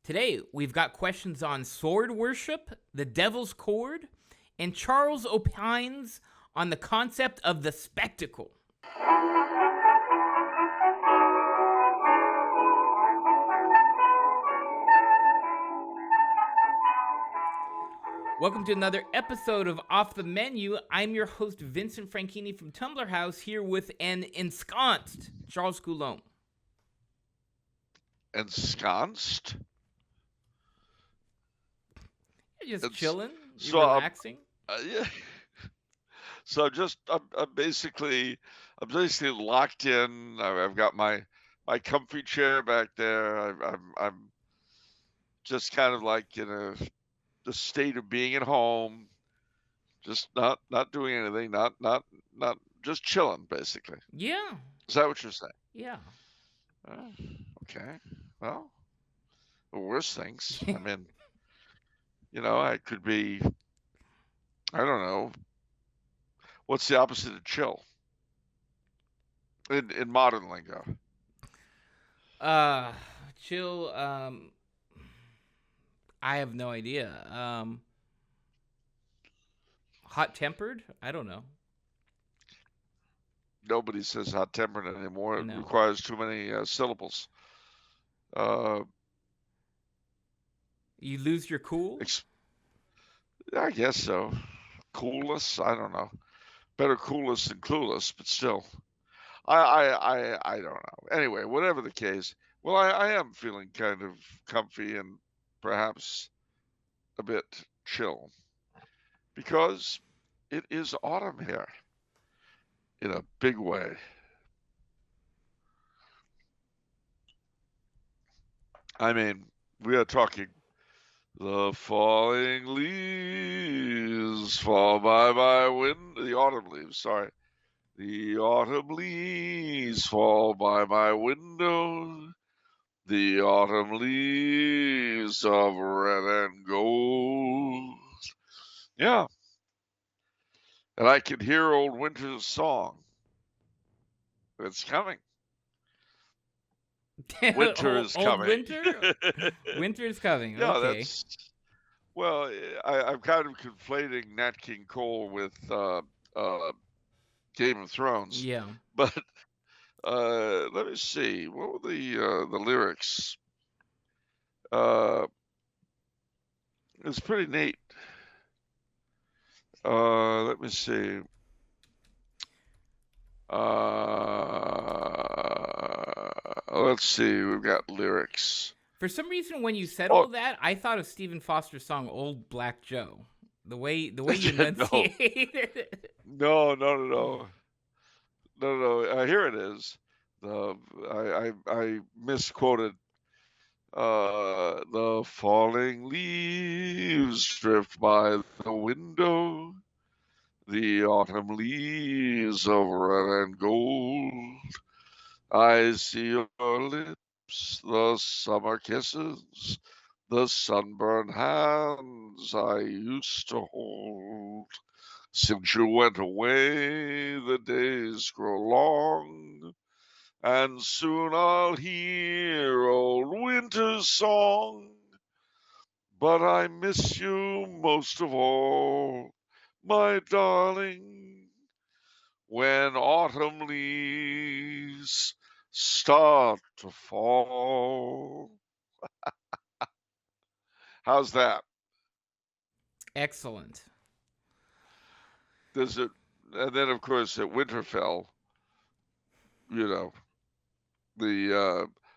Today, we've got questions on sword worship, the devil's chord, and Charles opines on the concept of the spectacle. Welcome to another episode of Off the Menu. I'm your host, Vincent Franchini from Tumblr House, here with an ensconced Charles Coulombe. Ensconced? You're just chilling, you're so relaxing. Yeah. So I'm basically locked in. I've got my comfy chair back there. I'm just kind of like in the state of being at home, just not doing anything, not just chilling, basically. Yeah. Is that what you're saying? Yeah. Okay. Well, the worst things. I mean, I could be, I don't know. What's the opposite of chill? In modern lingo. Chill, I have no idea. Hot-tempered? I don't know. Nobody says hot-tempered anymore. It No. requires too many syllables. You lose your cool? I guess so. Coolest? I don't know. Better coolest than clueless, but still. I don't know. Anyway, whatever the case. Well, I am feeling kind of comfy and perhaps a bit chill because it is autumn here in a big way. I mean, we are talking the falling leaves fall by my window. The autumn leaves, sorry. The autumn leaves fall by my window. The autumn leaves of red and gold. Yeah. And I can hear old winter's song. It's coming. Winter is coming. Winter? Winter is coming. Yeah, okay. Well, I'm kind of conflating Nat King Cole with Game of Thrones. Yeah. But let me see. What were the lyrics? It's pretty neat. Let me see. Let's see. We've got lyrics. For some reason, when you said all that, I thought of Stephen Foster's song "Old Black Joe." The way you enunciated it. No. Here it is. I misquoted. The falling leaves drift by the window. The autumn leaves of red and gold. I see your lips, the summer kisses, the sunburned hands I used to hold. Since you went away, the days grow long, and soon I'll hear old winter's song. But I miss you most of all, my darling, when autumn leaves start to fall. How's that? Excellent. And then of course at Winterfell, the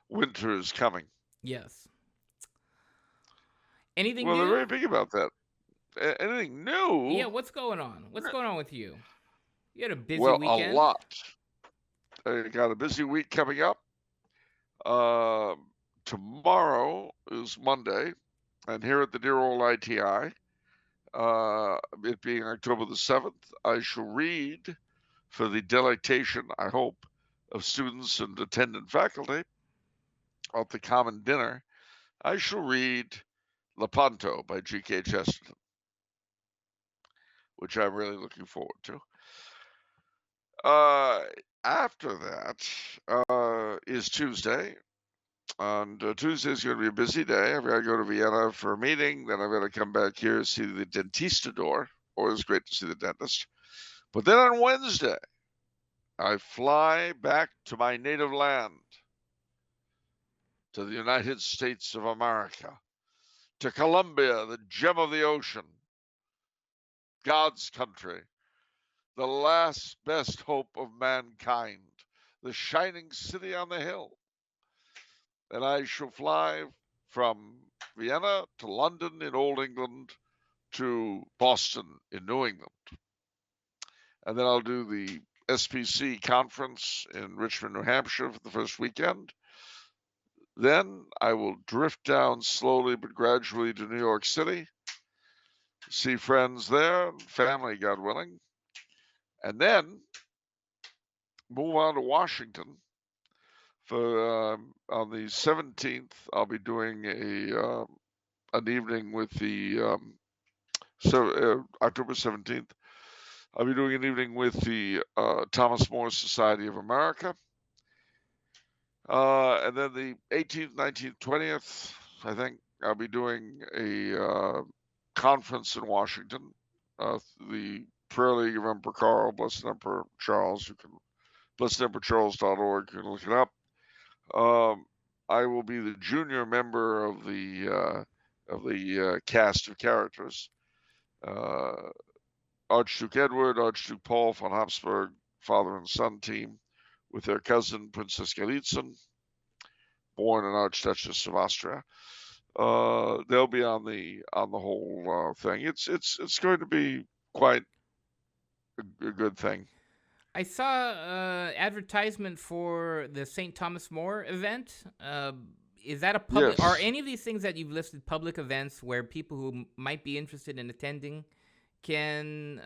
winter is coming. Yes. Anything new? They're very big about that. Anything new? Yeah, what's going on? What's going on with you? You had a busy weekend? weekend? A lot. I got a busy week coming up. Tomorrow is Monday, and here at the dear old ITI, it being October the 7th, I shall read for the delectation, I hope, of students and attendant faculty at the common dinner. I shall read Lepanto by G.K. Chesterton, which I'm really looking forward to. After that is Tuesday, And Tuesday's going to be a busy day. I've got to go to Vienna for a meeting. Then I've got to come back here to see the dentistador. Always great to see the dentist. But then on Wednesday, I fly back to my native land, to the United States of America, to Colombia, the gem of the ocean, God's country, the last best hope of mankind, the shining city on the hill. And I shall fly from Vienna to London in Old England to Boston in New England. And then I'll do the SPC conference in Richmond, New Hampshire for the first weekend. Then I will drift down slowly but gradually to New York City, see friends there, family, God willing, and then move on to Washington. For on the 17th, I'll be doing an evening with the October 17th. I'll be doing an evening with the Thomas More Society of America. And then the 18th, 19th, 20th, I think I'll be doing a conference in Washington. The Prayer League of Emperor Carl, Blessed Emperor Charles, blessedemperorcharles.org, you can look it up. I will be the junior member of the cast of characters. Archduke Edward, Archduke Paul von Habsburg, father and son team, with their cousin Princess Galitzin, born an Archduchess of Austria. They'll be on the whole thing. It's going to be quite a good thing. I saw advertisement for the St. Thomas More event. Is that a public? Yes. Are any of these things that you've listed public events where people who might be interested in attending can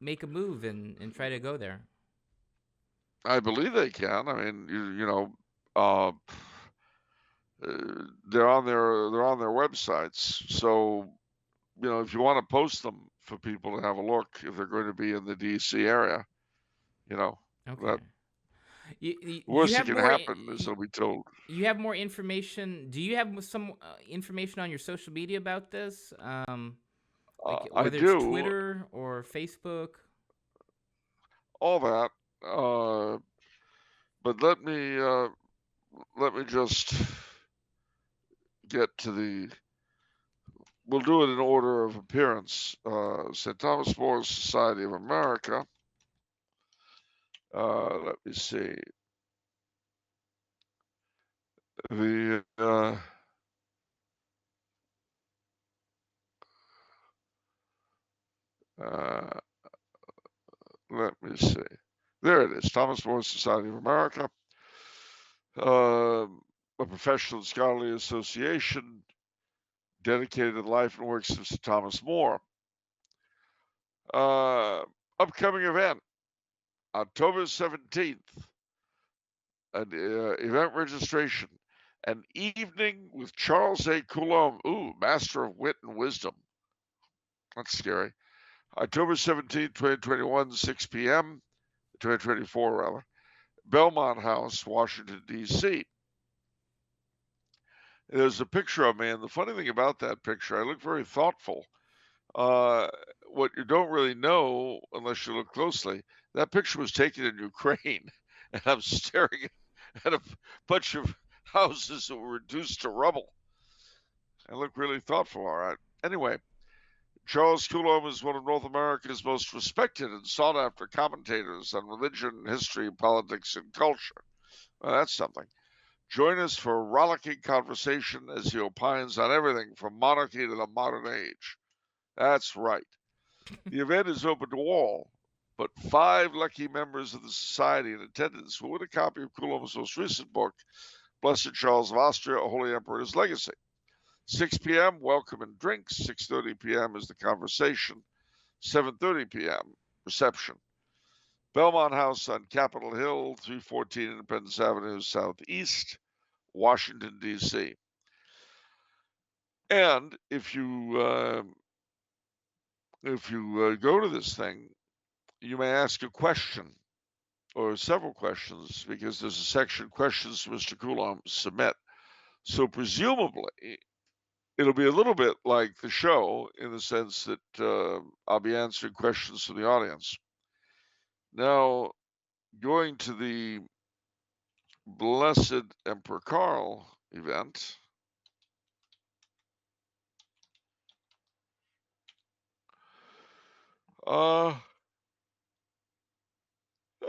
make a move and try to go there? I believe they can. I mean, you know, they're on their websites. So, you know, if you want to post them for people to have a look, if they're going to be in the DC area, you know, Okay. that You worst that have can more. happen is they'll be told. You have more information. Do you have some information on your social media about this? Like I whether it's do Twitter or Facebook. all that, but let me just get to the. We'll do it in order of appearance. St. Thomas More Society of America. Let me see. The let me see. There it is. Thomas More Society of America. A professional and scholarly association dedicated to the life and works of Sir Thomas More. Upcoming event, October 17th, an event registration, an evening with Charles A. Coulombe, master of wit and wisdom. That's scary. October 17th, 2021, 6 p.m., 2024 rather, Belmont House, Washington, D.C. There's a picture of me, and the funny thing about that picture, I look very thoughtful. What you don't really know, unless you look closely, that picture was taken in Ukraine, and I'm staring at a bunch of houses that were reduced to rubble. I look really thoughtful, all right. Anyway, Charles Coulombe is one of North America's most respected and sought-after commentators on religion, history, politics, and culture. Well, that's something. Join us for a rollicking conversation as he opines on everything from monarchy to the modern age. That's right. The event is open to all, but 5 lucky members of the society in attendance will win a copy of Coulombe's most recent book, Blessed Charles of Austria, A Holy Emperor's Legacy. 6 p.m., welcome and drinks. 6:30 p.m. is the conversation. 7:30 p.m., reception. Belmont House on Capitol Hill, 314 Independence Avenue, Southeast, Washington, D.C. And if you go to this thing, you may ask a question or several questions, because there's a section, questions to Mr. Coulombe, submit. So presumably, it'll be a little bit like the show in the sense that I'll be answering questions from the audience. Now, going to the Blessed Emperor Karl event,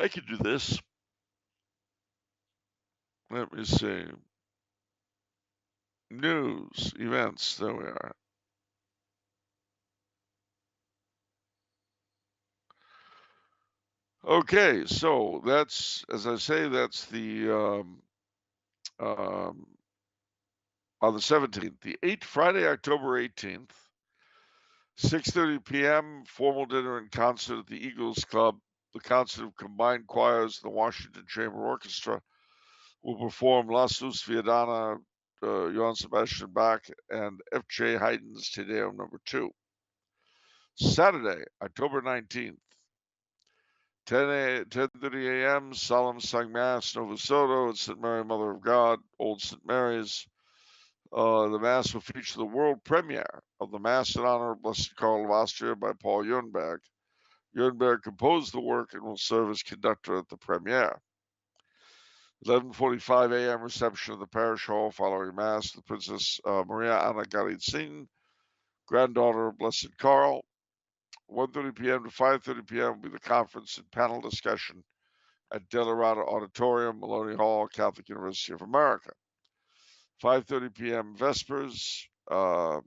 I can do this. Let me see. News, events, there we are. Okay, so that's, as I say, that's the on the 17th, the 8th, Friday, October 18th, 6:30 p.m. Formal dinner and concert at the Eagles Club. The concert of combined choirs of the Washington Chamber Orchestra will perform Lasus Viadana, Johann Sebastian Bach, and F.J. Haydn's Te Deum No. 2. Saturday, October 19th, 10:30 a.m. Solemn Sung Mass, Nova Soto at St. Mary, Mother of God, Old St. Mary's. The Mass will feature the world premiere of the Mass in honor of Blessed Karl of Austria by Paul Jürnberg. Jürnberg composed the work and will serve as conductor at the premiere. 11:45 a.m. reception of the parish hall following Mass. The Princess Maria Anna Galitzin, granddaughter of Blessed Karl. 1:30 p.m. to 5:30 p.m. will be the conference and panel discussion at Delarada Auditorium, Maloney Hall, Catholic University of America. 5:30 p.m. Vespers at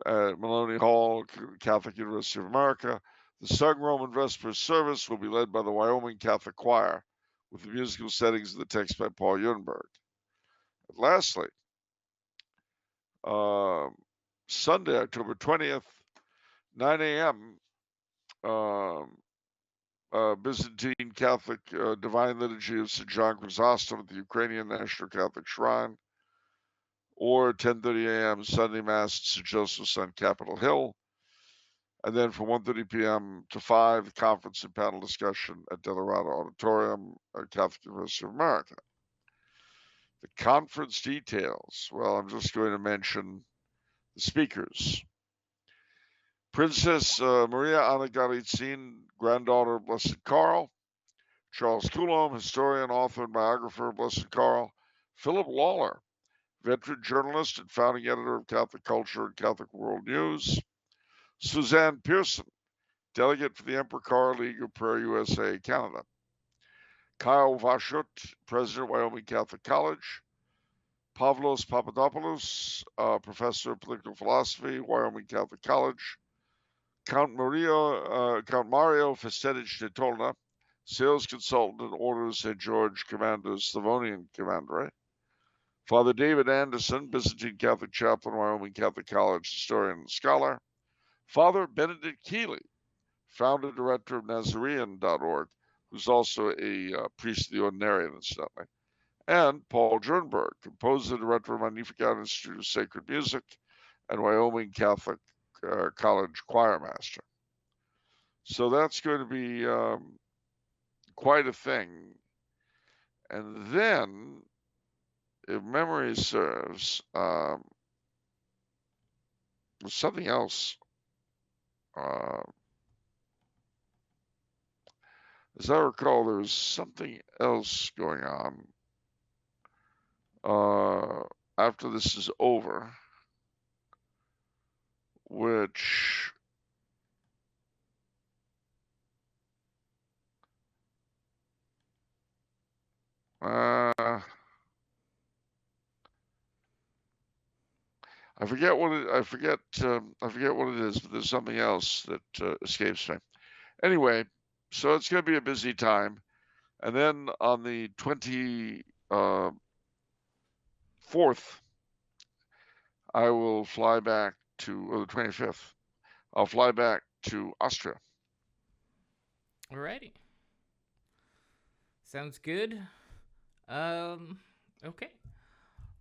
Maloney Hall, Catholic University of America. The Sung Roman Vespers service will be led by the Wyoming Catholic Choir, with the musical settings of the text by Paul Jürnberg. And lastly, Sunday, October 20th, 9 a.m., Byzantine Catholic Divine Liturgy of St. John Chrysostom at the Ukrainian National Catholic Shrine, or 10:30 a.m. Sunday Mass at St. Joseph's on Capitol Hill. And then from 1:30 p.m. to 5, the conference and panel discussion at Delarada Auditorium at Catholic University of America. The conference details, well, I'm just going to mention the speakers. Princess Maria Anna Galitzin, granddaughter of Blessed Karl. Charles Coulombe, historian, author, and biographer of Blessed Karl. Philip Lawler, veteran journalist and founding editor of Catholic Culture and Catholic World News. Suzanne Pearson, delegate for the Emperor Karl League of Prayer USA, Canada. Kyle Vashut, president, Wyoming Catholic College. Pavlos Papadopoulos, professor of political philosophy, Wyoming Catholic College. Count Mario Festedich de Tolna, sales consultant and Order of St. George Commander, Slavonian Commandery. Father David Anderson, Byzantine Catholic chaplain, Wyoming Catholic College historian and scholar. Father Benedict Keeley, founder director of Nazarene.org, who's also a priest of the Ordinarian, incidentally. And Paul Jürnberg, composer, director of Magnificat Institute of Sacred Music and Wyoming Catholic College choir master. So that's going to be quite a thing. And then, if memory serves, there's something else. As I recall, there was something else going on after this is over, which I forget what it is, but there's something else that escapes me. Anyway, so it's going to be a busy time, and then on the 24th, I will fly back to, or the 25th, I'll fly back to Austria. Alrighty. Sounds good. Okay.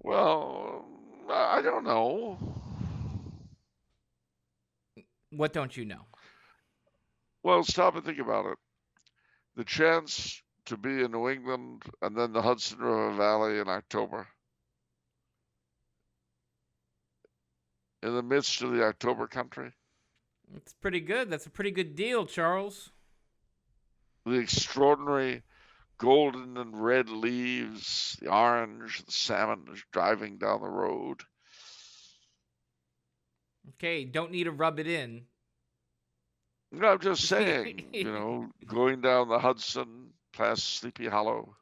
Well, I don't know. What don't you know? Well, stop and think about it. the chance to be in New England and then the Hudson River Valley in October, in the midst of the October country. It's pretty good. That's a pretty good deal, Charles. The extraordinary golden and red leaves, the orange, the salmon is driving down the road. Okay, don't need to rub it in. No, I'm just saying, going down the Hudson, past Sleepy Hollow,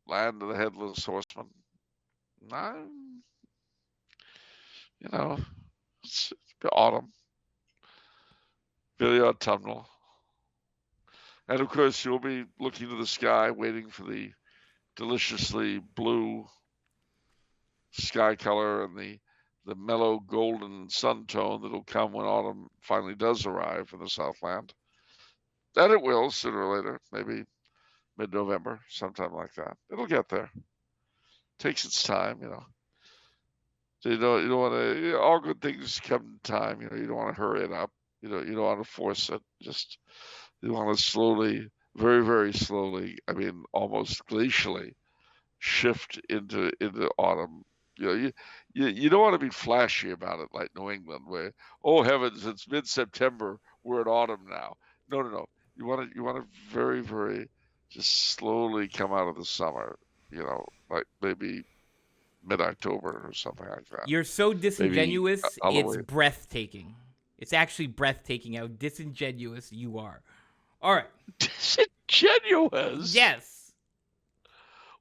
land of the headless horseman. I'm, it's autumn, very autumnal. And of course, you'll be looking to the sky, waiting for the deliciously blue sky color and the mellow golden sun tone that'll come when autumn finally does arrive in the Southland. And it will sooner or later, maybe mid-November, sometime like that. It'll get there. Takes its time, So you don't want to. All good things come in time. You don't want to hurry it up. You don't want to force it. Just you want to slowly, very very slowly. I mean, almost glacially shift into autumn. You don't want to be flashy about it like New England, where oh heavens, it's mid-September, we're in autumn now. No, no, no. You want to very very just slowly come out of the summer. Like maybe mid-October or something like that. You're so Maybe disingenuous, it's Halloween. breathtaking. It's actually breathtaking how disingenuous you are. All right. Disingenuous? Yes.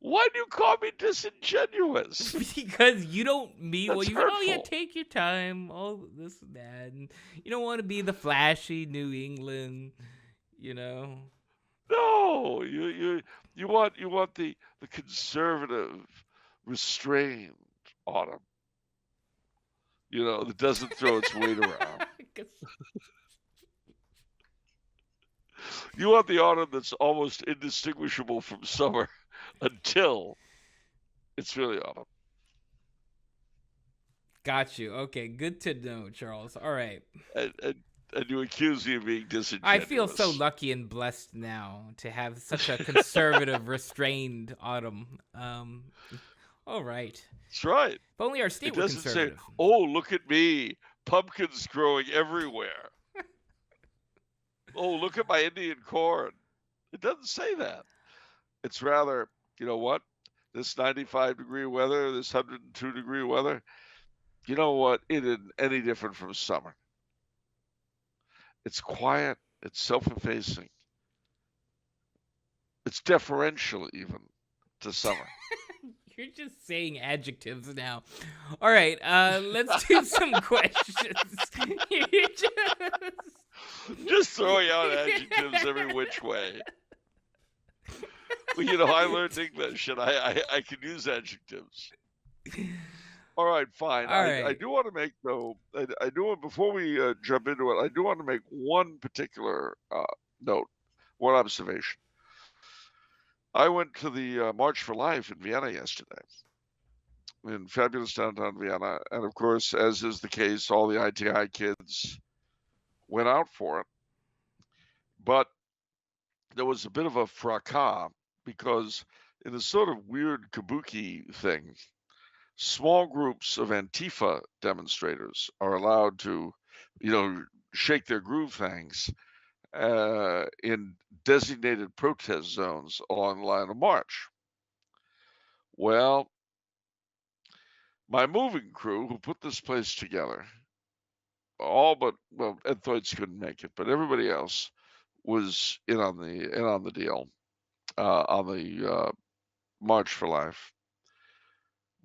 Why do you call me disingenuous? Because you don't mean That's what you hurtful. oh yeah, take your time, all this and that. And you don't want to be the flashy New England, No, you want the conservative, restrained autumn. That doesn't throw its weight around. You want the autumn that's almost indistinguishable from summer until it's really autumn. Got you. Okay, good to know, Charles. All right. And you accuse me of being disingenuous. I feel so lucky and blessed now to have such a conservative, restrained autumn. All right. That's right. If only our state were conservative. Say, oh, look at me, pumpkins growing everywhere. Oh, look at my Indian corn. It doesn't say that. It's rather, you know what? This 95-degree weather, this 102-degree weather, you know what? It isn't any different from summer. It's quiet. It's self-effacing. It's deferential even to summer. You're just saying adjectives now. All right, let's do some questions. Just throwing out adjectives every which way. Well, I learned English, and I can use adjectives. All right, fine. All right. I do want to make, though, I do want, before we jump into it, I do want to make one particular note, one observation. I went to the March for Life in Vienna yesterday, in fabulous downtown Vienna. And of course, as is the case, all the ITI kids went out for it. But there was a bit of a fracas because in a sort of weird kabuki thing, small groups of Antifa demonstrators are allowed to, shake their groove things in designated protest zones along the line of march. Well, my moving crew, who put this place together, all but Ed Thoits couldn't make it, but everybody else was in on the deal on the March for Life.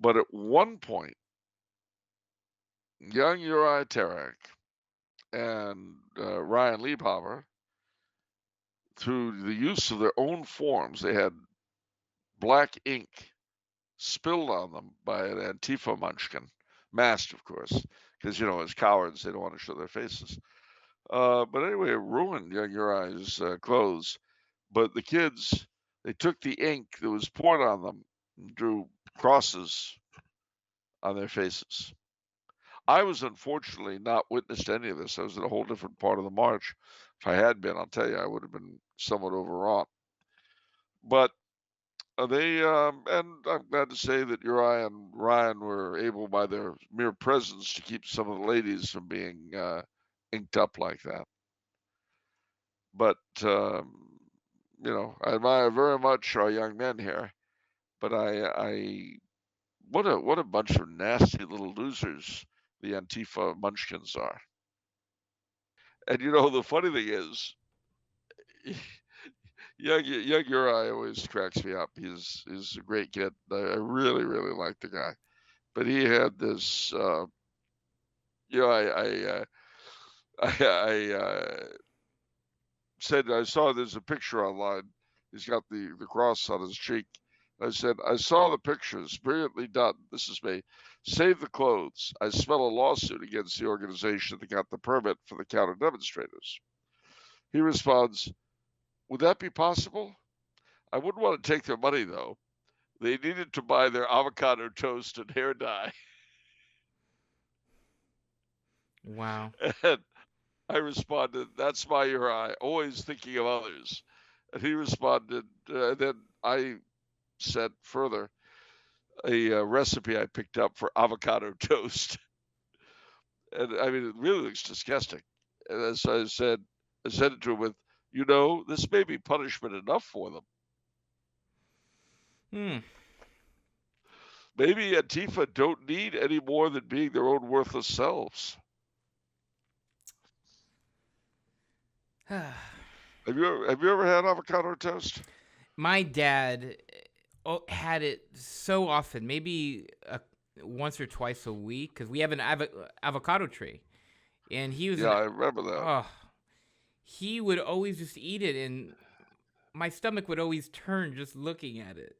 But at one point, young Uriah Tarek and Ryan Liebhaber, through the use of their own forms, they had black ink spilled on them by an Antifa munchkin, masked, of course, because, as cowards, they don't want to show their faces. But anyway, it ruined young Uriah's clothes. But the kids, they took the ink that was poured on them and drew crosses on their faces. I was unfortunately not witness to any of this. I was in a whole different part of the march. If I had been, I'll tell you, I would have been somewhat overwrought. But and I'm glad to say that Uriah and Ryan were able, by their mere presence, to keep some of the ladies from being inked up like that. But I admire very much our young men here. But what a bunch of nasty little losers the Antifa munchkins are. And the funny thing is, young Uriah always cracks me up. He's a great kid. I really really like the guy. But he had this, I said I saw there's a picture online. He's got the cross on his cheek. I said, I saw the pictures, brilliantly done. This is me. Save the clothes. I smell a lawsuit against the organization that got the permit for the counter demonstrators. He responds, would that be possible? I wouldn't want to take their money, though. They needed to buy their avocado toast and hair dye. Wow. And I responded, that's my Uriah, always thinking of others. And he responded, and then I said further, a recipe I picked up for avocado toast. And I mean, it really looks disgusting. And so I said it to him with, this may be punishment enough for them. Maybe Antifa don't need any more than being their own worthless selves. Have you ever had avocado toast? My dad had it so often, maybe once or twice a week, because we have an avocado tree, and he was. Yeah, I remember that. Oh, he would always just eat it, and my stomach would always turn just looking at it,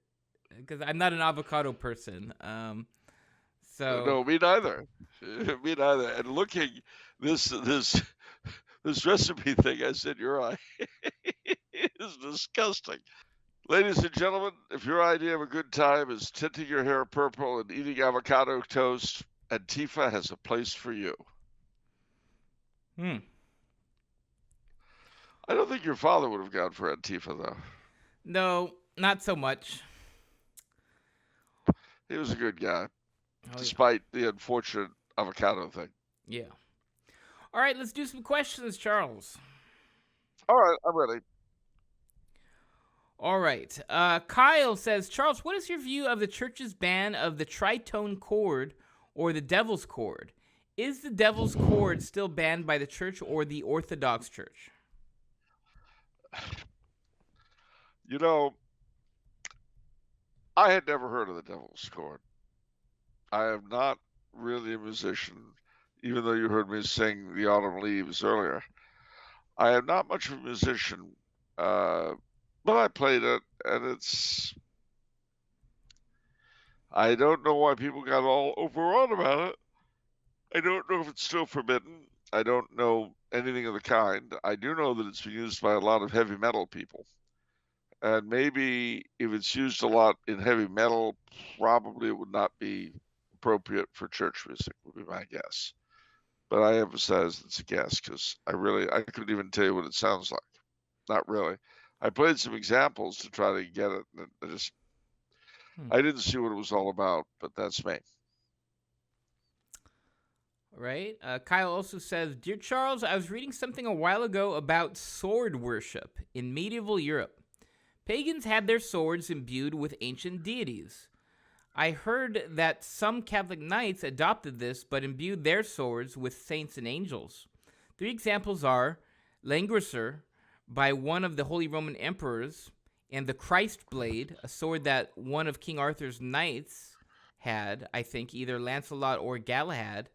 because I'm not an avocado person. So no, me neither. Me neither. And looking this recipe thing, I said, Uriah, is disgusting. Ladies and gentlemen, if your idea of a good time is tinting your hair purple and eating avocado toast, Antifa has a place for you. I don't think your father would have gone for Antifa, though. No, not so much. He was a good guy, despite the unfortunate avocado thing. Yeah. All right, let's do some questions, Charles. All right, I'm ready. All right. Kyle says, Charles, what is your view of the church's ban of the tritone chord or the devil's chord? Is the devil's chord still banned by the church or the Orthodox Church? I had never heard of the devil's chord. I am not really a musician, even though you heard me sing The Autumn Leaves earlier. I am not much of a musician, but I played it, and I don't know why people got all overwrought about it. I don't know if it's still forbidden. I don't know anything of the kind. I do know that it's been used by a lot of heavy metal people. And maybe if it's used a lot in heavy metal, probably it would not be appropriate for church music, would be my guess. But I emphasize it's a guess because I couldn't even tell you what it sounds like. Not really. I played some examples to try to get it. And I didn't see what it was all about, but that's me. Right. Kyle also says, Dear Charles, I was reading something a while ago about sword worship in medieval Europe. Pagans had their swords imbued with ancient deities. I heard that some Catholic knights adopted this but imbued their swords with saints and angels. 3 examples are Langrisser by one of the Holy Roman Emperors, and the Christ Blade, a sword that one of King Arthur's knights had, I think either Lancelot or Galahad,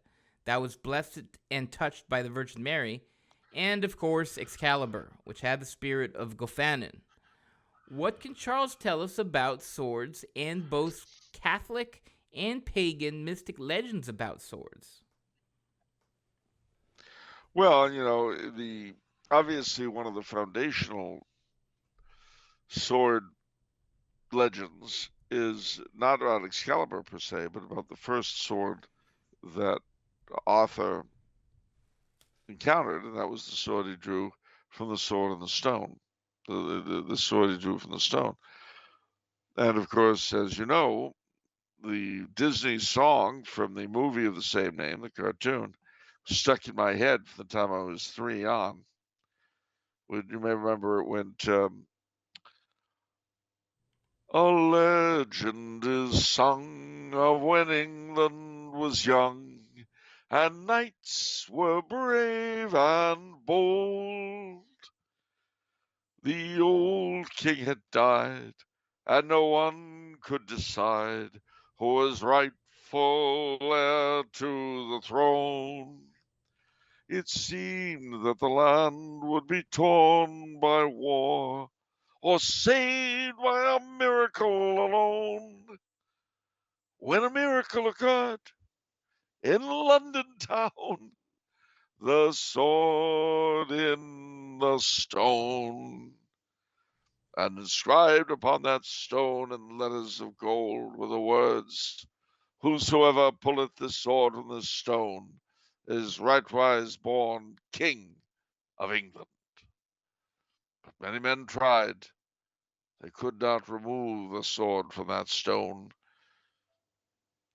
that was blessed and touched by the Virgin Mary, and of course Excalibur, which had the spirit of Gophanin. What can Charles tell us about swords and both Catholic and pagan mystic legends about swords? Well, obviously one of the foundational sword legends is not about Excalibur per se, but about the first sword that Arthur encountered, and that was the sword he drew from the sword and the stone. The sword he drew from the stone. And of course, as you know, the Disney song from the movie of the same name, the cartoon, stuck in my head from the time I was 3 on. You may remember it went, a legend is sung of when England was young, and knights were brave and bold. The old king had died, and no one could decide who was rightful heir to the throne. It seemed that the land would be torn by war, or saved by a miracle alone. When a miracle occurred in London town, the sword in the stone. And inscribed upon that stone in letters of gold were the words, Whosoever pulleth this sword from this stone is rightwise born King of England. But many men tried. They could not remove the sword from that stone.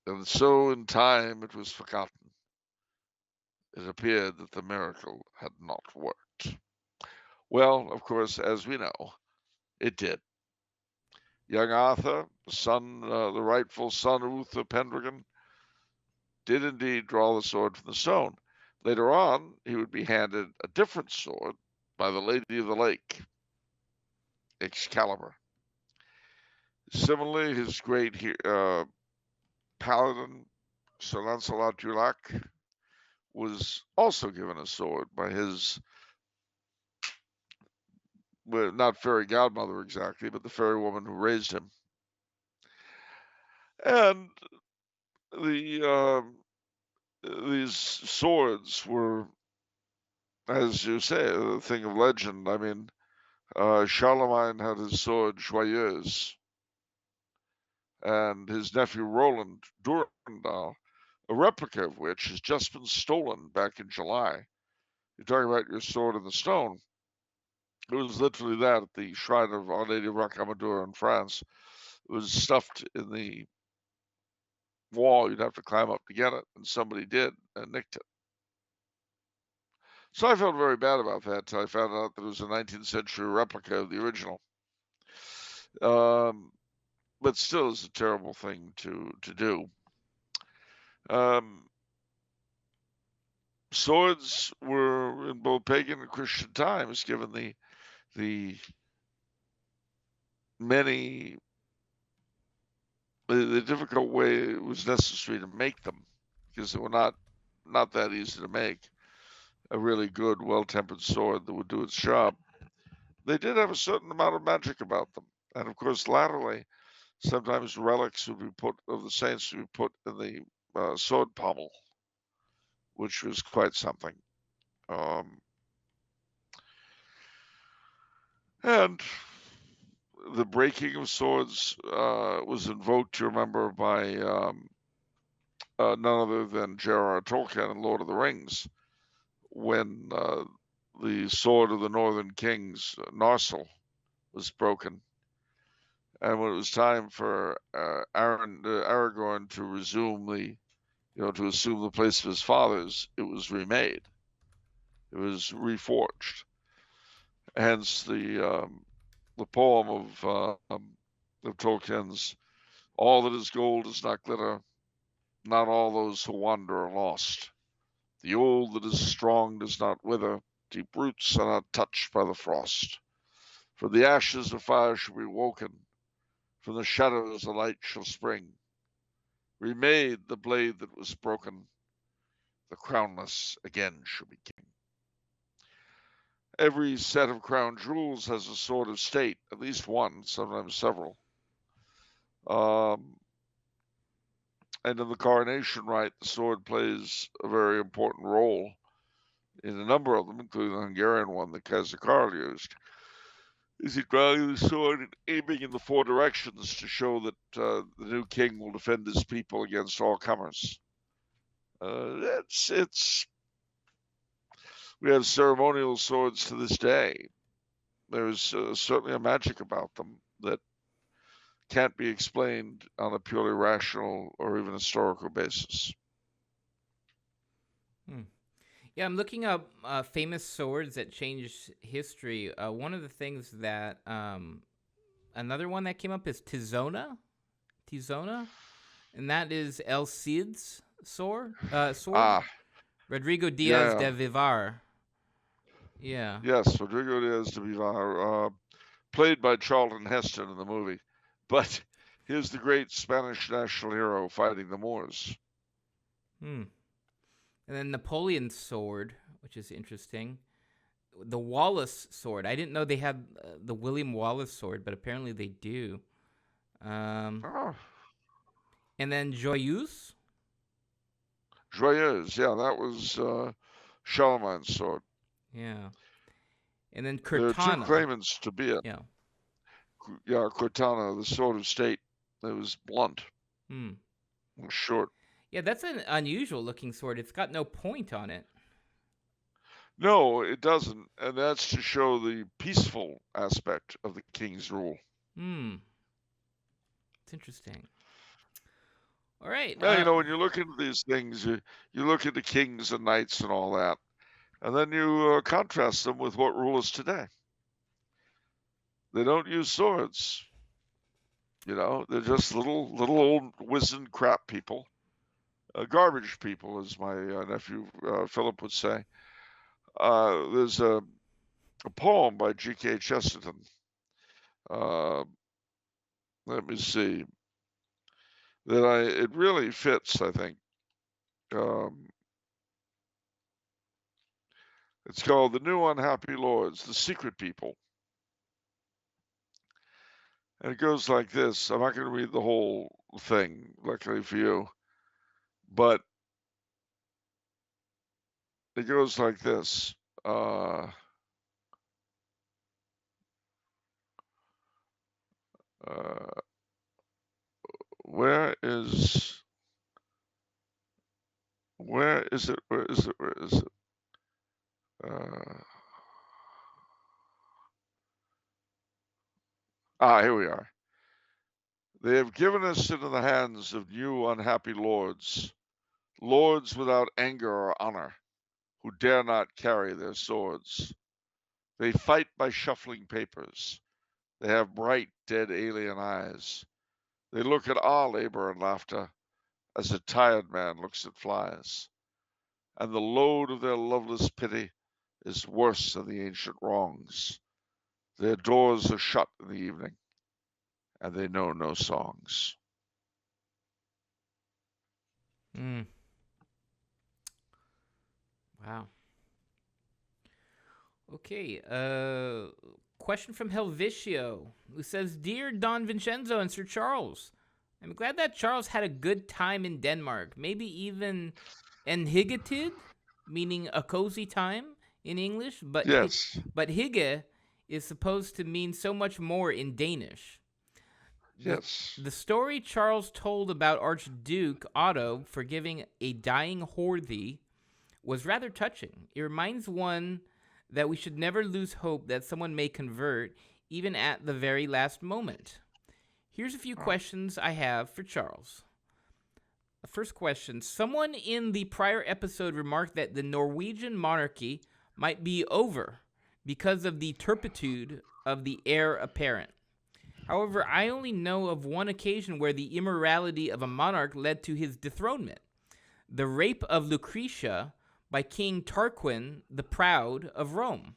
And so in time it was forgotten. It appeared that the miracle had not worked. Well, of course, as we know, it did. Young Arthur, the rightful son of Uther Pendragon, did indeed draw the sword from the stone. Later on, he would be handed a different sword by the Lady of the Lake, Excalibur. Similarly, his great paladin, Sir Lancelot du Lac, was also given a sword by his, well, not fairy godmother exactly, but the fairy woman who raised him. And these swords were, as you say, a thing of legend. I mean, Charlemagne had his sword Joyeuse, and his nephew Roland Durandal, a replica of which has just been stolen back in July. You're talking about your sword in the stone. It was literally that at the shrine of Our Lady of Rocamadour in France. It was stuffed in the wall. You'd have to climb up to get it, and somebody did and nicked it. So I felt very bad about that until I found out that it was a 19th century replica of the original. But still, it's a terrible thing to do. Swords were in both pagan and Christian times, given the many the difficult way it was necessary to make them, because they were not that easy to make. A really good, well-tempered sword that would do its job. They did have a certain amount of magic about them, and of course, latterly, sometimes relics would be put of the saints would be put in the sword pommel, which was quite something. And the breaking of swords was invoked, you remember, by none other than J.R.R. Tolkien in Lord of the Rings, when the sword of the Northern Kings, Narsil, was broken. And when it was time for Aragorn to resume to assume the place of his fathers, it was remade. It was reforged. Hence the poem of Tolkien's, all that is gold does not glitter, not all those who wander are lost. The old that is strong does not wither, deep roots are not touched by the frost. From the ashes of fire shall be woken, from the shadows a light shall spring. Remade the blade that was broken, the crownless again shall be king. Every set of crown jewels has a sword of state, at least one, sometimes several. And in the coronation rite, the sword plays a very important role in a number of them, including the Hungarian one that Kaiser Karl used. Is he drawing the sword and aiming in the four directions to show that the new king will defend his people against all comers. It's we have ceremonial swords to this day. There's certainly a magic about them that can't be explained on a purely rational or even historical basis. Hmm. Yeah, I'm looking up famous swords that changed history. One of the things that another one that came up is Tizona, and that is El Cid's sword. Ah, Rodrigo Diaz yeah, de Vivar. Yeah. yes, Rodrigo Diaz de Vivar, played by Charlton Heston in the movie, but here's the great Spanish national hero fighting the Moors. Hmm. And then Napoleon's sword, which is interesting. The Wallace sword. I didn't know they had the William Wallace sword, but apparently they do. Um, Oh, and then Joyeuse. Joyeuse, yeah, that was Charlemagne's sword. Yeah. And then There are two Cortana. claimants to be it. Yeah. Yeah, Cortana, the sword of state. It was blunt, Hmm. and short. Yeah, that's an unusual looking sword. It's got no point on it. No, it doesn't, and that's to show the peaceful aspect of the king's rule. Hmm. It's interesting. All right. Yeah, when you look into these things, you look at the kings and knights and all that, and then you contrast them with what rule is today. They don't use swords. They're just little old wizened crap people, garbage people, as my nephew Philip would say. There's a poem by G.K. Chesterton. Uh, Let me see. It really fits, I think. Um, it's called The New Unhappy Lords, The Secret People. And it goes like this. I'm not going to read the whole thing, luckily for you, but it goes like this. Uh, where is where is it? Where is it? Where is it? Here we are. They have given us into the hands of new unhappy lords, lords without anger or honor, who dare not carry their swords. They fight by shuffling papers. They have bright, dead alien eyes. They look at our labor and laughter as a tired man looks at flies. And the load of their loveless pity is worse than the ancient wrongs. Their doors are shut in the evening, and they know no songs. hmm. Wow. Okay. Question from Helvicio, who says, "Dear Don Vincenzo and Sir Charles, I'm glad that Charles had a good time in Denmark. Maybe even enhyggeted, meaning a cozy time in English, Yes, but hygge is supposed to mean so much more in Danish. The yes. the story Charles told about Archduke Otto forgiving a dying Horthy was rather touching. It reminds one that we should never lose hope that someone may convert, even at the very last moment." Here's a few questions I have for Charles. The first question: someone in the prior episode remarked that the Norwegian monarchy might be over because of the turpitude of the heir apparent. However, I only know of one occasion where the immorality of a monarch led to his dethronement: the rape of Lucretia by King Tarquin the Proud of Rome.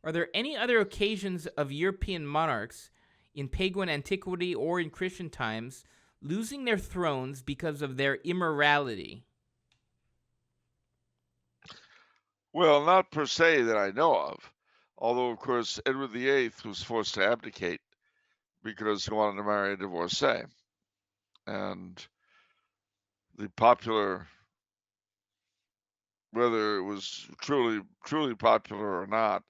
Are there any other occasions of European monarchs in pagan antiquity or in Christian times losing their thrones because of their immorality? Well, not per se that I know of. Although, of course, Edward VIII was forced to abdicate because he wanted to marry a divorcee. And the popular, whether it was truly popular or not,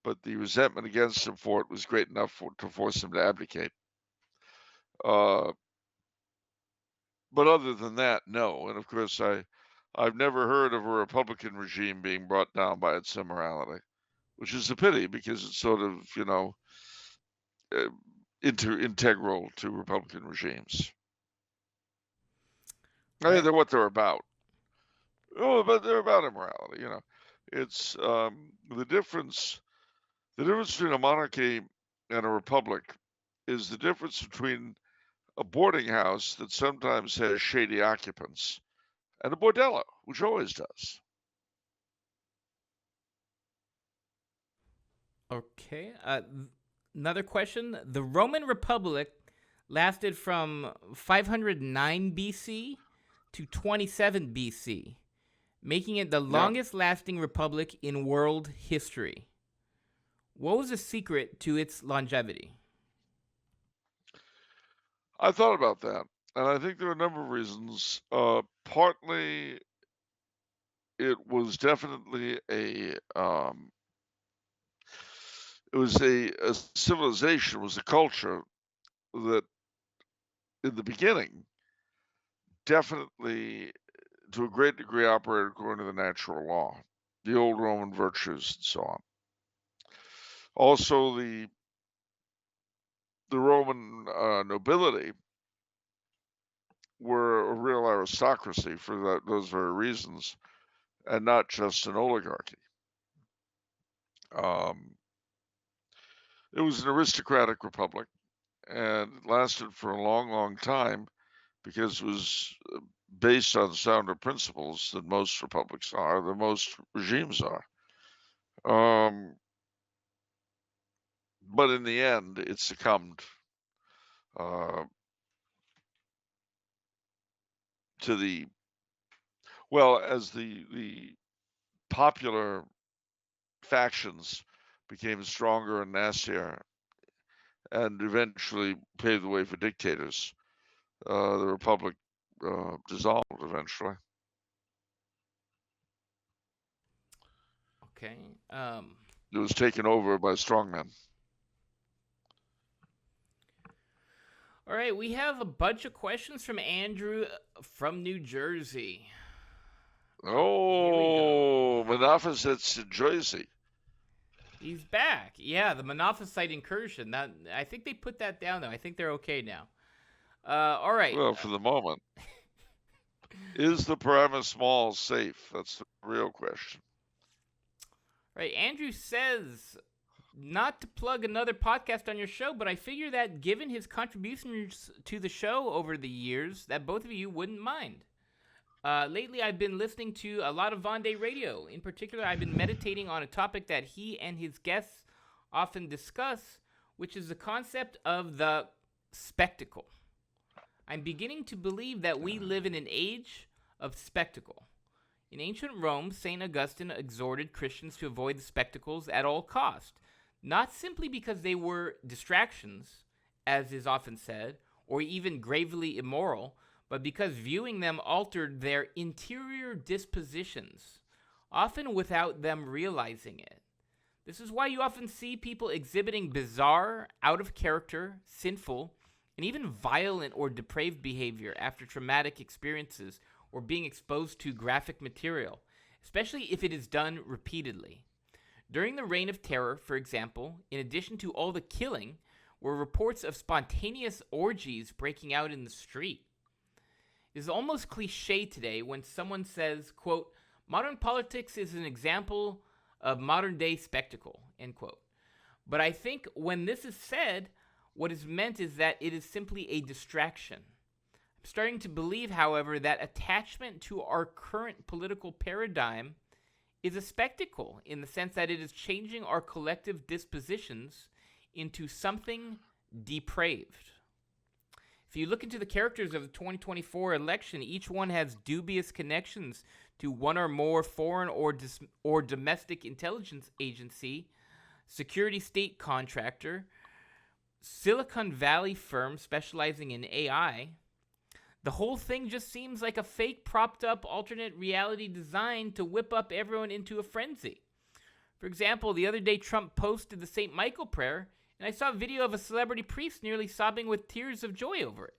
but the resentment against him for it was great enough to force him to abdicate. Uh, but other than that, no. And of course, I've never heard of a Republican regime being brought down by its immorality, which is a pity because it's sort of, uh, integral to Republican regimes. I mean, they're what they're about. Oh, but they're about immorality. It's the difference. The difference between a monarchy and a republic is the difference between a boarding house that sometimes has shady occupants and a bordello, which always does. Okay. Another question. The Roman Republic lasted from 509 BC to 27 BC, making it the longest lasting republic in world history. What was the secret to its longevity? I thought about that, and I think there are a number of reasons. Partly, it was definitely a civilization, was a culture that, in the beginning, definitely, to a great degree, operated according to the natural law, the old Roman virtues, and so on. Also, the Roman nobility were a real aristocracy for those very reasons, and not just an oligarchy. It was an aristocratic republic, and it lasted for a long, long time because it was based on sounder principles than most republics are, than most regimes are. But in the end, it succumbed to as the popular factions became stronger and nastier and eventually paved the way for dictators. The republic dissolved eventually. Okay. It was taken over by strongmen. All right, we have a bunch of questions from Andrew from New Jersey. Oh, Monophysite's in Jersey. He's back. Yeah, the Monophysite incursion. I think they put that down, though. I think they're okay now. All right. Well, for the moment. Is the Paramus Mall safe? That's the real question. Right. Andrew says, not to plug another podcast on your show, but I figure that given his contributions to the show over the years, that both of you wouldn't mind. Lately, I've been listening to a lot of Vendée Radio. In particular, I've been meditating on a topic that he and his guests often discuss, which is the concept of the spectacle. I'm beginning to believe that we live in an age of spectacle. In ancient Rome, St. Augustine exhorted Christians to avoid the spectacles at all cost, not simply because they were distractions, as is often said, or even gravely immoral, but because viewing them altered their interior dispositions, often without them realizing it. This is why you often see people exhibiting bizarre, out of character, sinful, and even violent or depraved behavior after traumatic experiences or being exposed to graphic material, especially if it is done repeatedly. During the Reign of Terror, for example, in addition to all the killing, were reports of spontaneous orgies breaking out in the street. It is almost cliche today when someone says, quote, modern politics is an example of modern day spectacle, end quote. But I think when this is said, what is meant is that it is simply a distraction. I'm starting to believe, however, that attachment to our current political paradigm is a spectacle in the sense that it is changing our collective dispositions into something depraved. If you look into the characters of the 2024 election, each one has dubious connections to one or more foreign or domestic intelligence agency, security state contractor, Silicon Valley firm specializing in AI. The whole thing just seems like a fake propped up alternate reality designed to whip up everyone into a frenzy. For example, the other day Trump posted the St. Michael prayer, and I saw a video of a celebrity priest nearly sobbing with tears of joy over it.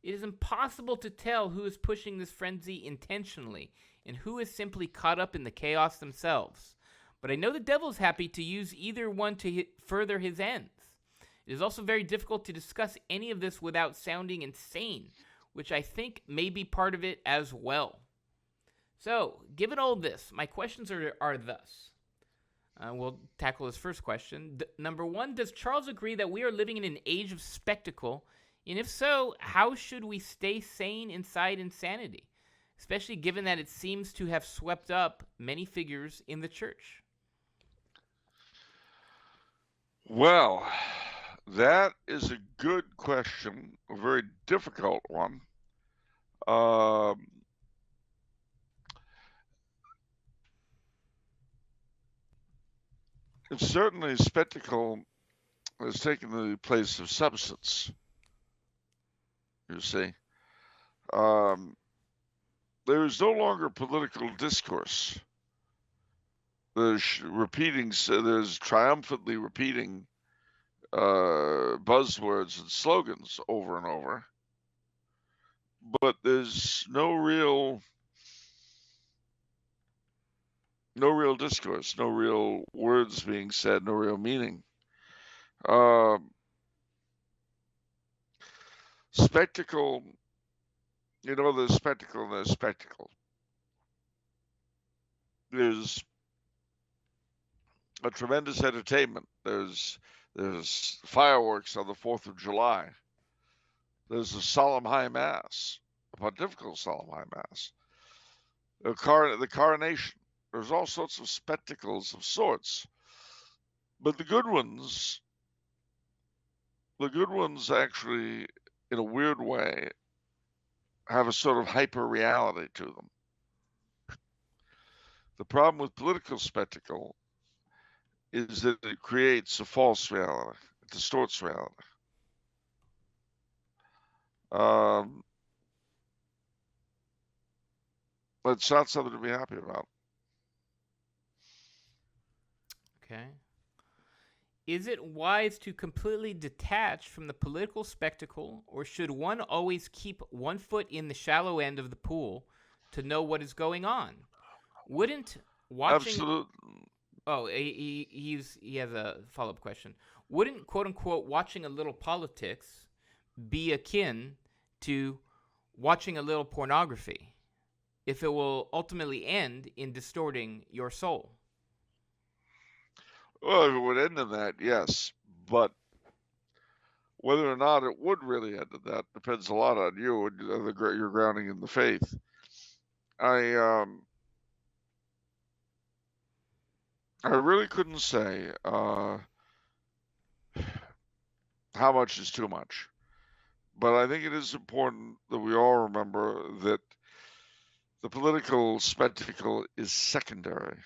It is impossible to tell who is pushing this frenzy intentionally and who is simply caught up in the chaos themselves. But I know the devil is happy to use either one to further his ends. It is also very difficult to discuss any of this without sounding insane, which I think may be part of it as well. So, given all this, my questions are thus. We'll tackle this first question. Number one, does Charles agree that we are living in an age of spectacle? And if so, how should we stay sane inside insanity? Especially given that it seems to have swept up many figures in the church. Well, that is a good question, a very difficult one. It's certainly spectacle has taken the place of substance. You see, there is no longer political discourse. There's triumphantly repeating buzzwords and slogans over and over, but there's no real discourse, no real words being said, no real meaning. Spectacle, there's spectacle and there's spectacle. There's a tremendous entertainment. There's fireworks on the 4th of July. There's a solemn high mass, a pontifical solemn high mass. The coronation. There's all sorts of spectacles of sorts. But the good ones actually, in a weird way, have a sort of hyper reality to them. The problem with political spectacle is that it creates a false reality. It distorts reality. It's not something to be happy about. Okay. Is it wise to completely detach from the political spectacle, or should one always keep one foot in the shallow end of the pool to know what is going on? Wouldn't watching... Absolutely. Oh, he has a follow-up question. Wouldn't, quote-unquote, watching a little politics be akin to watching a little pornography, if it will ultimately end in distorting your soul? Well, if it would end in that, yes. But whether or not it would really end in that depends a lot on you and your grounding in the faith. I really couldn't say how much is too much. But I think it is important that we all remember that the political spectacle is secondary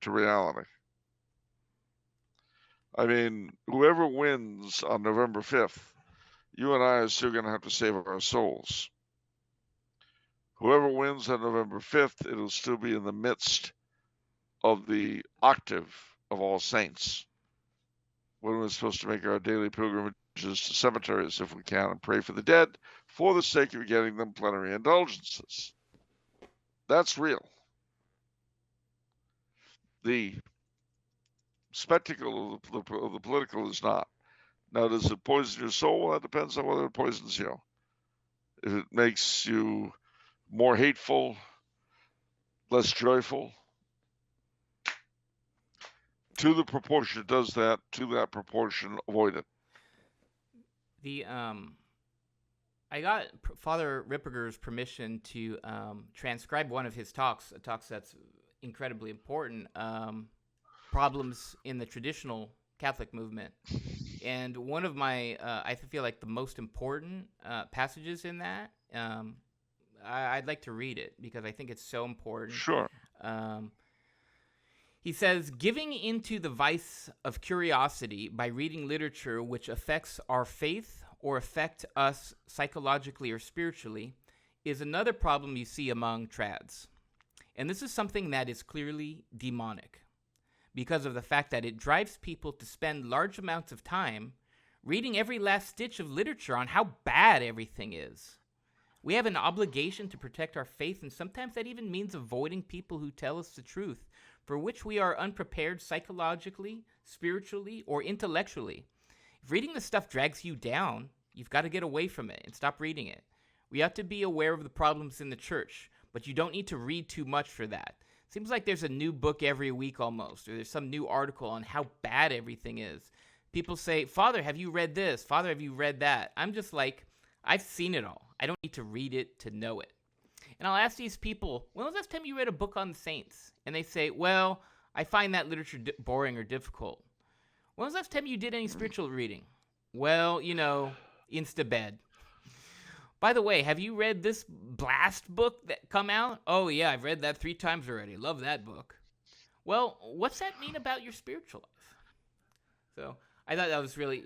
to reality. I mean, whoever wins on November 5th, you and I are still going to have to save our souls. Whoever wins on November 5th, it'll still be in the midst of the octave of All Saints, when we're supposed to make our daily pilgrimages to cemeteries if we can and pray for the dead for the sake of getting them plenary indulgences. That's real. The spectacle of the political is not. Now, does it poison your soul? Well, that depends on whether it poisons you. If it makes you more hateful, less joyful, to the proportion it does that, to that proportion, avoid it. I got Father Ripperger's permission to transcribe one of his talks, a talk that's incredibly important, problems in the traditional Catholic movement. And one of my, I feel like the most important passages in that, I'd like to read it because I think it's so important. Sure. He says, giving into the vice of curiosity by reading literature which affects our faith or affect us psychologically or spiritually is another problem you see among trads. And this is something that is clearly demonic because of the fact that it drives people to spend large amounts of time reading every last stitch of literature on how bad everything is. We have an obligation to protect our faith, and sometimes that even means avoiding people who tell us the truth, for which we are unprepared psychologically, spiritually, or intellectually. If reading this stuff drags you down, you've got to get away from it and stop reading it. We ought to be aware of the problems in the church, but you don't need to read too much for that. Seems like there's a new book every week almost, or there's some new article on how bad everything is. People say, Father, have you read this? Father, have you read that? I'm just like, I've seen it all. I don't need to read it to know it. And I'll ask these people, when was the last time you read a book on the saints? And they say, well, I find that literature boring or difficult. When was the last time you did any spiritual reading? Well, insta bed. By the way, have you read this blast book that come out? Oh, yeah, I've read that 3 times already. Love that book. Well, what's that mean about your spiritual life? So I thought that was really...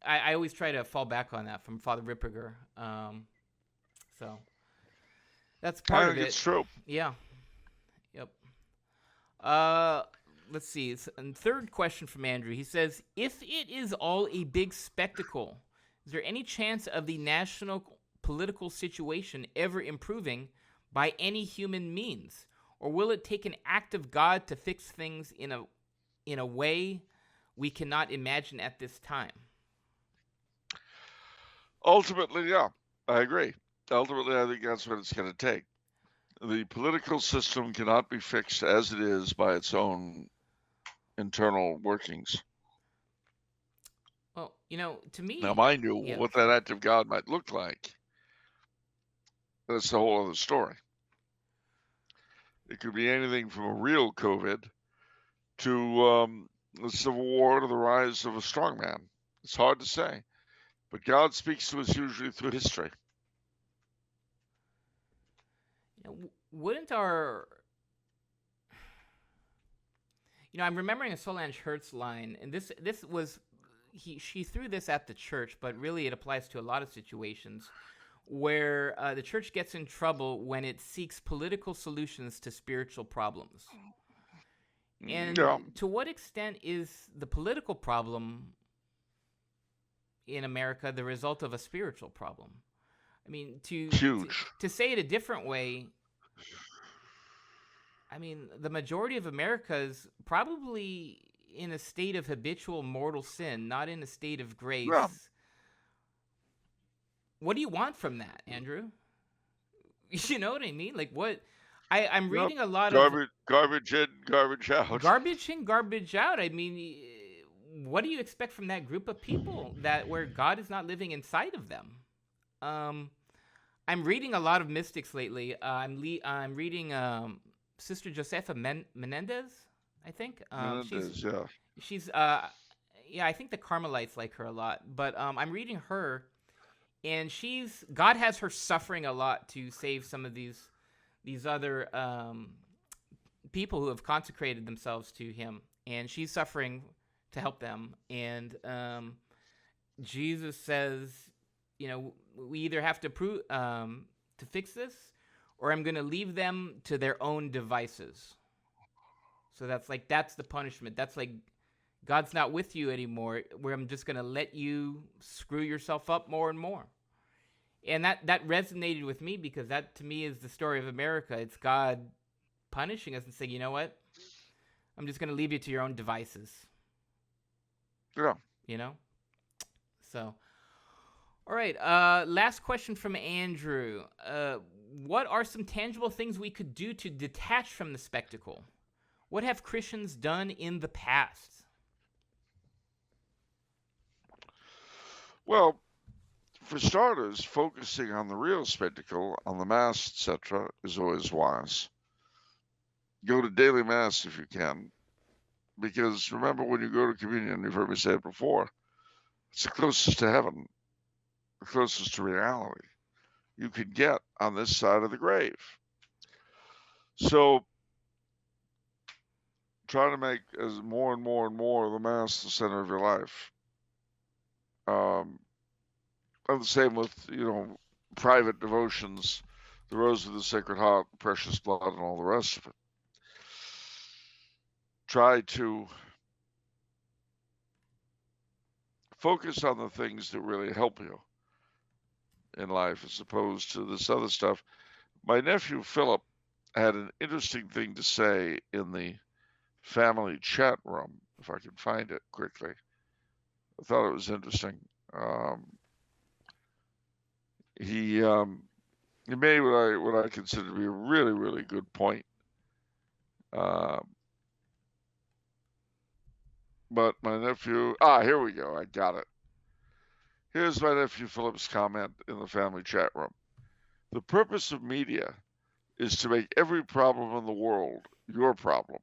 I always try to fall back on that from Father Ripperger. So that's part of it. It's true. Yeah. Yep. Let's see. And third question from Andrew. He says, if it is all a big spectacle, is there any chance of the national political situation ever improving by any human means? Or will it take an act of God to fix things in a way we cannot imagine at this time? Ultimately, yeah, I agree. Ultimately, I think that's what it's going to take. The political system cannot be fixed as it is by its own internal workings. Well, to me... Now, mind you, what that act of God might look like, that's a whole other story. It could be anything from a real COVID to the Civil War to the rise of a strongman. It's hard to say. But God speaks to us usually through history. Wouldn't our... I'm remembering a Solange Hertz line, and this was... She threw this at the church, but really it applies to a lot of situations where the church gets in trouble when it seeks political solutions to spiritual problems. And to what extent is the political problem in America the result of a spiritual problem? I mean, to say it a different way, I mean, the majority of America is probably in a state of habitual mortal sin, not in a state of grace. Yeah. What do you want from that, Andrew? You know what I mean? Like, what? I'm reading a lot of... Garbage in, garbage out. Garbage in, garbage out. I mean... What do you expect from that group of people where God is not living inside of them? I'm reading a lot of mystics lately. I'm reading Sister Josefa Menendez, I think. She's I think the Carmelites like her a lot. But I'm reading her, and God has her suffering a lot to save some of these other people who have consecrated themselves to Him, and she's suffering to help them. And Jesus says, we either have to to fix this, or I'm going to leave them to their own devices. So that's the punishment. That's like God's not with you anymore, where I'm just going to let you screw yourself up more and more. And that resonated with me, because that to me is the story of America. It's God punishing us and saying, you know what? I'm just going to leave you to your own devices. Yeah. So, all right. Last question from Andrew. What are some tangible things we could do to detach from the spectacle? What have Christians done in the past? Well, for starters, focusing on the real spectacle, on the Mass, etc., is always wise. Go to daily Mass if you can. Because remember, when you go to communion, you've heard me say it before, it's the closest to heaven, the closest to reality you could get on this side of the grave. So try to make as more and more and more of the Mass the center of your life. And the same with, private devotions, the Rose of the Sacred Heart, Precious Blood, and all the rest of it. Try to Focus on the things that really help you in life as opposed to this other stuff. My nephew Philip had an interesting thing to say in the family chat room, if I can find it quickly. I thought it was interesting. He made what I consider to be a really, really good point. But my nephew, here we go. I got it. Here's my nephew Philip's comment in the family chat room. The purpose of media is to make every problem in the world your problem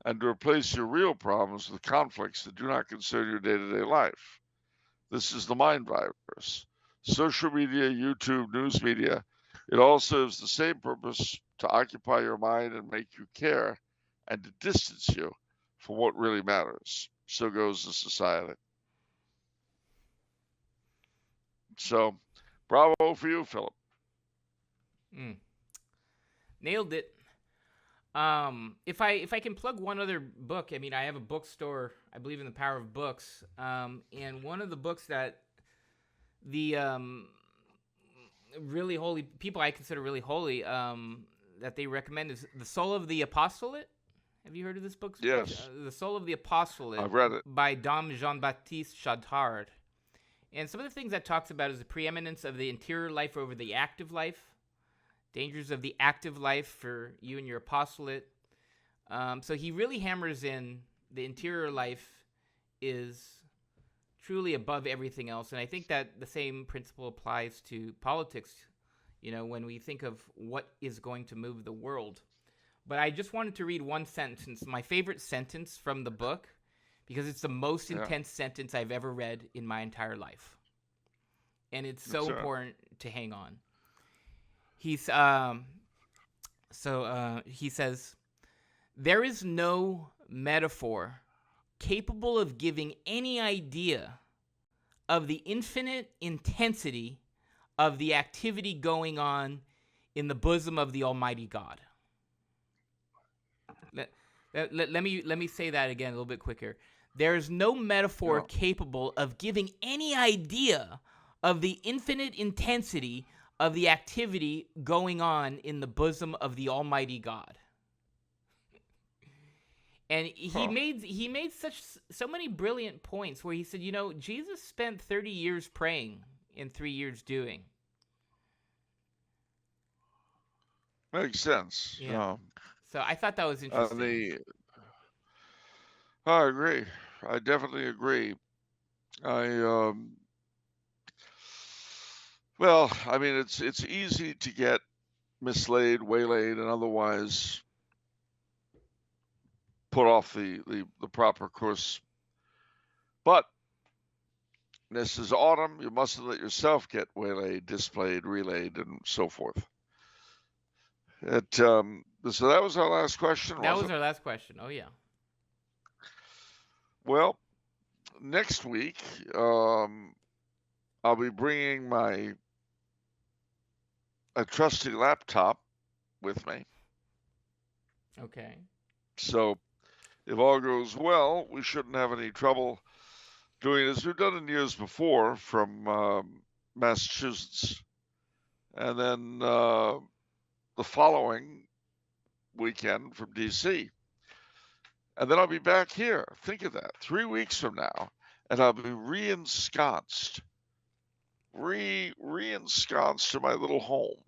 and to replace your real problems with conflicts that do not concern your day-to-day life. This is the mind virus. Social media, YouTube, news media, it all serves the same purpose to occupy your mind and make you care and to distance you from what really matters. So goes the society. So, bravo for you, Philip. Nailed it. If I can plug one other book, I mean, I have a bookstore. I believe in the power of books. And one of the books that the really holy people I consider really holy that they recommend is The Soul of the Apostolate. Have you heard of this book? Yes. The Soul of the Apostolate. I've read it. By Dom Jean-Baptiste Chardard. And some of the things that talks about is the preeminence of the interior life over the active life, dangers of the active life for you and your apostolate. So he really hammers in the interior life is truly above everything else. And I think that the same principle applies to politics, you know, when we think of what is going to move the world. But I just wanted to read one sentence, my favorite sentence from the book, because it's the most intense sentence I've ever read in my entire life. And it's so important to hang on. He says, there is no metaphor capable of giving any idea of the infinite intensity of the activity going on in the bosom of the Almighty God. Let me say that again a little bit quicker. There is no metaphor capable of giving any idea of the infinite intensity of the activity going on in the bosom of the Almighty God. And he made so many brilliant points where he said, you know, Jesus spent 30 years praying and 3 years doing. Makes sense. Yeah. So I thought that was interesting. I agree. I definitely agree. Well, I mean, it's easy to get mislaid, waylaid, and otherwise put off the proper course. But this is autumn. You mustn't let yourself get waylaid, displayed, relayed, and so forth. So that was our last question. That was our last question. Oh yeah. Well, next week I'll be bringing a trusty laptop with me. Okay. So if all goes well, we shouldn't have any trouble doing this. We've done it years before from Massachusetts. And then the following weekend from D.C. And then I'll be back here. Think of that. 3 weeks from now. And I'll be re-ensconced in my little home.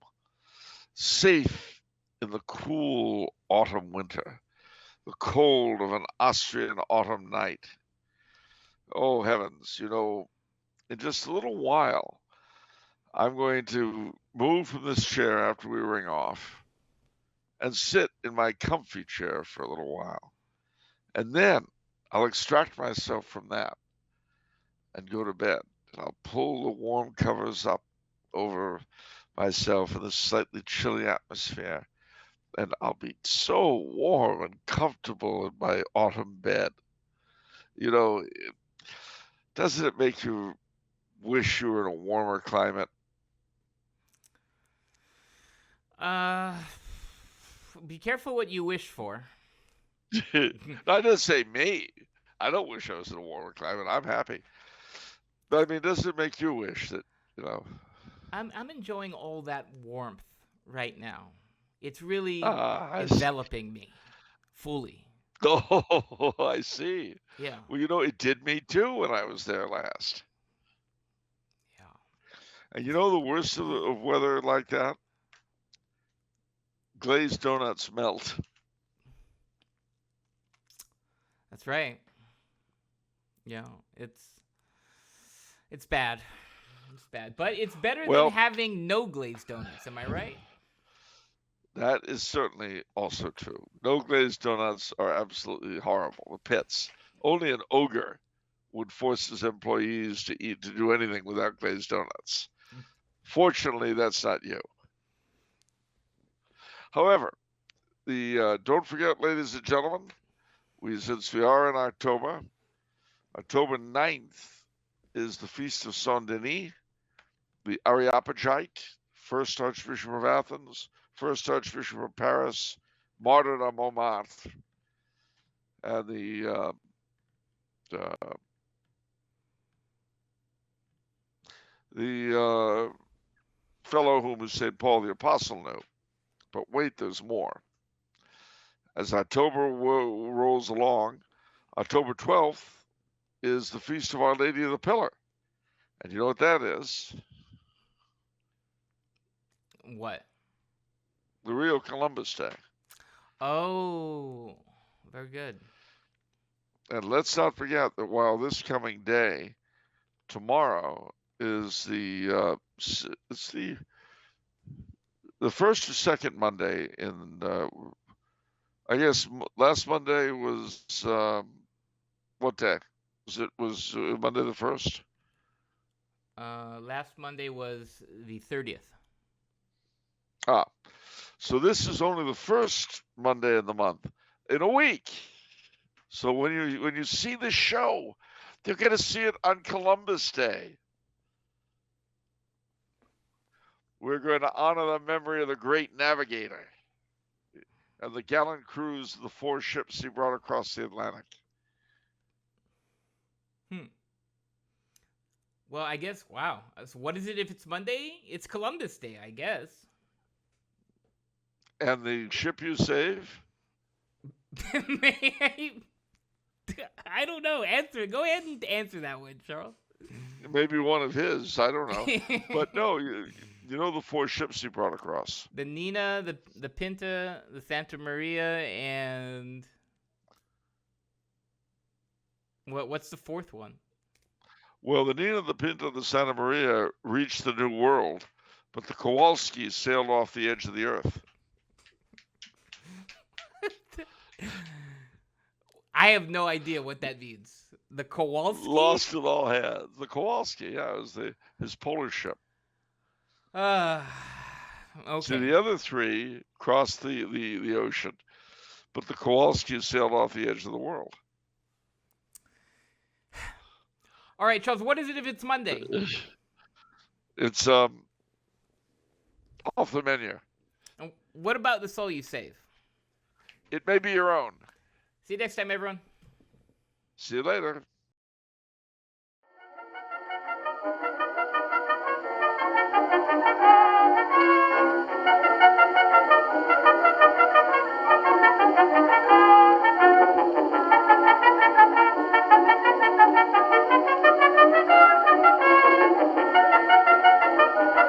Safe in the cool autumn winter. The cold of an Austrian autumn night. Oh, heavens. You know, in just a little while, I'm going to move from this chair after we ring off and sit in my comfy chair for a little while. And then I'll extract myself from that and go to bed. And I'll pull the warm covers up over myself in this slightly chilly atmosphere. And I'll be so warm and comfortable in my autumn bed. You know, doesn't it make you wish you were in a warmer climate? Be careful what you wish for. I didn't say me. I don't wish I was in a warmer climate. I'm happy. I mean, does it make you wish that, you know? I'm enjoying all that warmth right now. It's really I see. enveloping me fully. Oh, I see. Yeah. Well, you know, it did me too when I was there last. Yeah. And you know the worst of weather like that? Glazed donuts melt. That's right. Yeah. It's bad. It's bad. But it's better than Well, having no glazed donuts, am I right? that is certainly also true. No glazed donuts are absolutely horrible. The pits. Only an ogre would force his employees to do anything without glazed donuts. Fortunately, that's not you. However, don't forget, ladies and gentlemen, since we are in October, October 9th is the Feast of Saint Denis, the Areopagite, first Archbishop of Athens, first Archbishop of Paris, martyred on Montmartre, and the fellow whom St. Paul the Apostle knew. But wait, there's more. As October rolls along, October 12th is the Feast of Our Lady of the Pillar. And you know what that is? What? The real Columbus Day. Oh, very good. And let's not forget that while this coming day, tomorrow, is it's the first or second Monday in I guess last Monday was what day? Was Monday the 1st? Last Monday was the 30th. Ah, so this is only the first Monday in the month in a week. So when you see this show, you're going to see it on Columbus Day. We're going to honor the memory of the great navigator and the gallant crews of the 4 ships he brought across the Atlantic. Well, I guess, wow. So what is it if it's Monday? It's Columbus Day, I guess. And the ship you save? I don't know. Go ahead and answer that one, Charles. Maybe one of his. I don't know. But no, you know the 4 ships he brought across. The Nina, the Pinta, the Santa Maria, and what's the fourth one? Well, the Nina, the Pinta, the Santa Maria reached the New World, but the Kowalskis sailed off the edge of the earth. I have no idea what that means. The Kowalski? Lost in all hands. The Kowalski, yeah, it was his polar ship. Okay. So the other 3 crossed the ocean, but the Kowalskis sailed off the edge of the world. All right, Charles, what is it if it's Monday? It's off the menu. And what about the soul you save? It may be your own. See you next time, everyone. See you later.